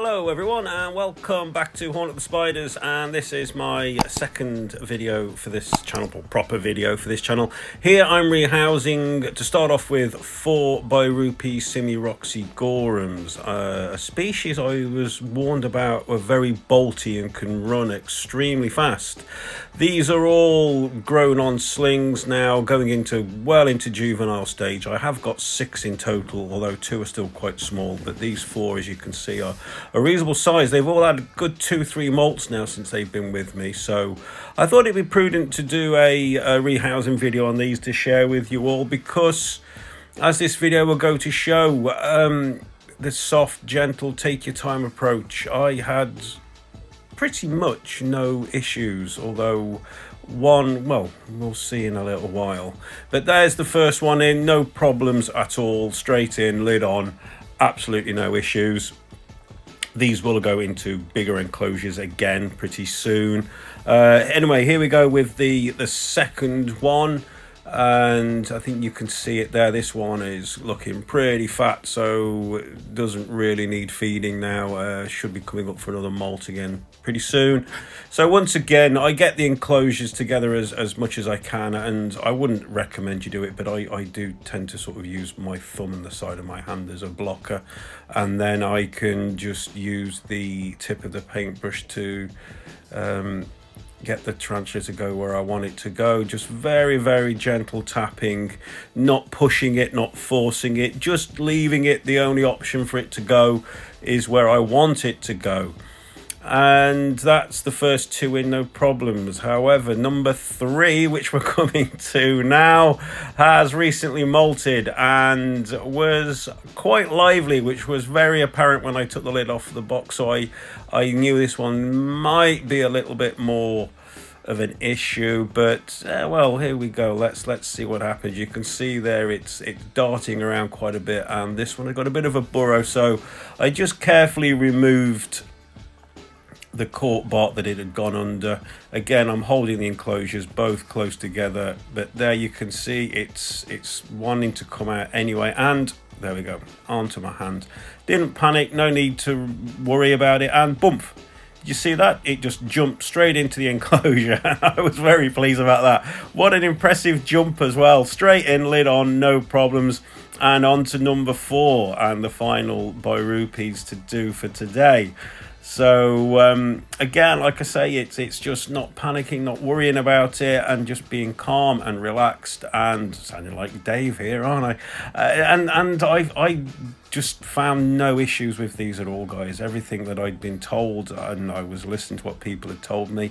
Hello everyone and welcome back to Horn of the Spiders, and this is my second video for this channel, or proper video for this channel. Here I'm rehousing, to start off with, 4 Birupes Simoroxigorums, a species I was warned about are very bolty and can run extremely fast. These are all grown on slings now, going into juvenile stage. I have got 6 in total, although 2 are still quite small, but these 4, as you can see, are a reasonable size. They've all had a good 2-3 molts now since they've been with me, so I thought it'd be prudent to do a rehousing video on these to share with you all, because as this video will go to show, the soft, gentle, take your time approach, I had pretty much no issues, although one, well, we'll see in a little while. But there's the first one in, no problems at all, straight in, lid on, absolutely no issues. These will go into bigger enclosures again pretty soon. Anyway, here we go with the second one, and I think you can see it there. This one is looking pretty fat, so it doesn't really need feeding now. Should be coming up for another molt again pretty soon. So once again, I get the enclosures together as much as I can, and I wouldn't recommend you do it, but I do tend to sort of use my thumb and the side of my hand as a blocker, and then I can just use the tip of the paintbrush to get the tarantula to go where I want it to go. Just very, very gentle tapping, not pushing it, not forcing it, just leaving it. The only option for it to go is where I want it to go. And that's the first 2 in, no problems. However, number 3, which we're coming to now, has recently molted and was quite lively, which was very apparent when I took the lid off the box. So I knew this one might be a little bit more of an issue, but well, here we go. Let's see what happens. You can see there it's darting around quite a bit, and this one had got a bit of a burrow, so I just carefully removed the cork bark that it had gone under. Again, I'm holding the enclosures both close together, but there you can see it's wanting to come out anyway, and there we go, onto my hand. Didn't panic, no need to worry about it, and bump. Did you see that? It just jumped straight into the enclosure. I was very pleased about that. What an impressive jump as well. Straight in, lid on, no problems. And on to number 4 and the final Birupes to do for today. So again, like I say, it's just not panicking, not worrying about it, and just being calm and relaxed, and sounding like Dave here, aren't I? And I just found no issues with these at all, guys. Everything that I'd been told, and I was listening to what people had told me.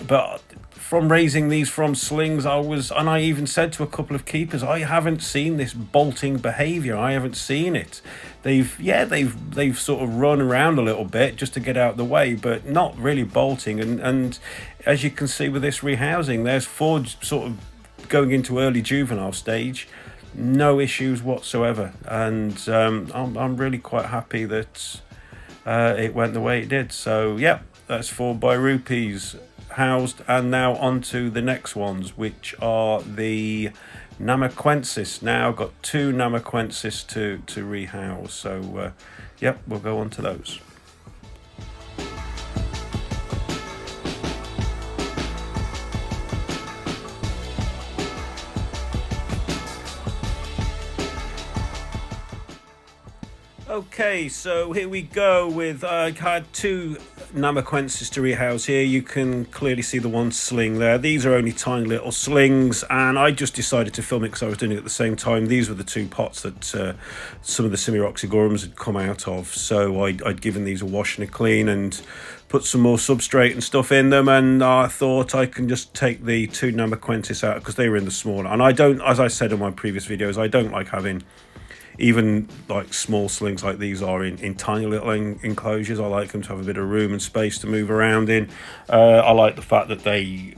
But from raising these from slings, I even said to a couple of keepers, I haven't seen this bolting behavior. I haven't seen it. They've sort of run around a little bit just to get out of the way, but not really bolting. And as you can see with this rehousing, there's 4 sort of going into early juvenile stage, no issues whatsoever. And I'm really quite happy that it went the way it did. So yeah, that's 4 Birupes housed, and now on to the next ones, which are the Namaquensis. Now got 2 Namaquensis to rehouse, so yep, we'll go on to those. Okay, so here we go with, I had 2 Namaquensis to rehouse here. You can clearly see the one sling there. These are only tiny little slings, and I just decided to film it because I was doing it at the same time. These were the 2 pots that some of the Simoroxigorums had come out of, so I'd given these a wash and a clean and put some more substrate and stuff in them, and I thought I can just take the 2 Namaquensis out because they were in the smaller. And I don't, as I said in my previous videos, I don't like having even like small slings like these are in tiny little enclosures. I like them to have a bit of room and space to move around in. I like the fact that they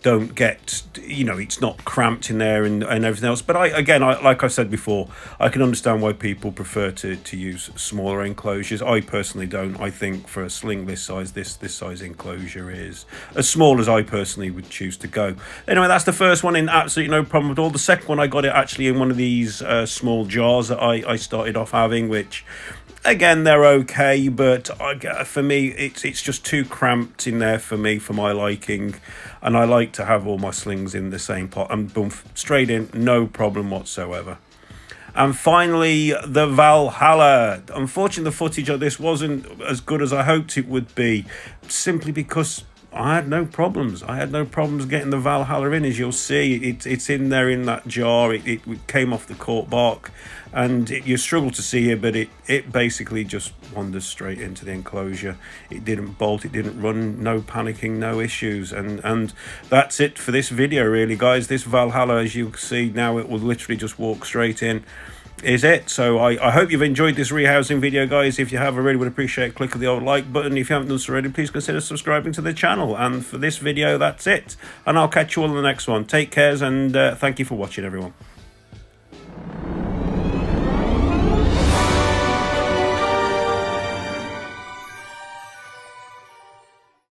don't get, you know, it's not cramped in there and everything else. But like I said before, I can understand why people prefer to use smaller enclosures. I personally don't. I think for a sling this size, this size enclosure is as small as I personally would choose to go. Anyway, that's the first one in absolutely no problem at all. The second one, I got it actually in one of these small jars that I started off having, which Again, they're okay, but for me, it's just too cramped in there for me, for my liking. And I like to have all my slings in the same pot and boom, straight in, no problem whatsoever. And finally, the Valhalla. Unfortunately, the footage of this wasn't as good as I hoped it would be, simply because I had no problems. I had no problems getting the Valhalla in. As you'll see, it's in there in that jar. It came off the cork bark, and you struggle to see it, but it basically just wanders straight into the enclosure. It didn't bolt, it didn't run, no panicking, no issues. And that's it for this video, really, guys. This Valhalla, as you can see now, it will literally just walk straight in. Is it. So I hope you've enjoyed this rehousing video, guys. If you have, I really would appreciate clicking the old like button. If you haven't done so already, please consider subscribing to the channel. And for this video, that's it, and I'll catch you all in the next one. Take care, and thank you for watching, everyone.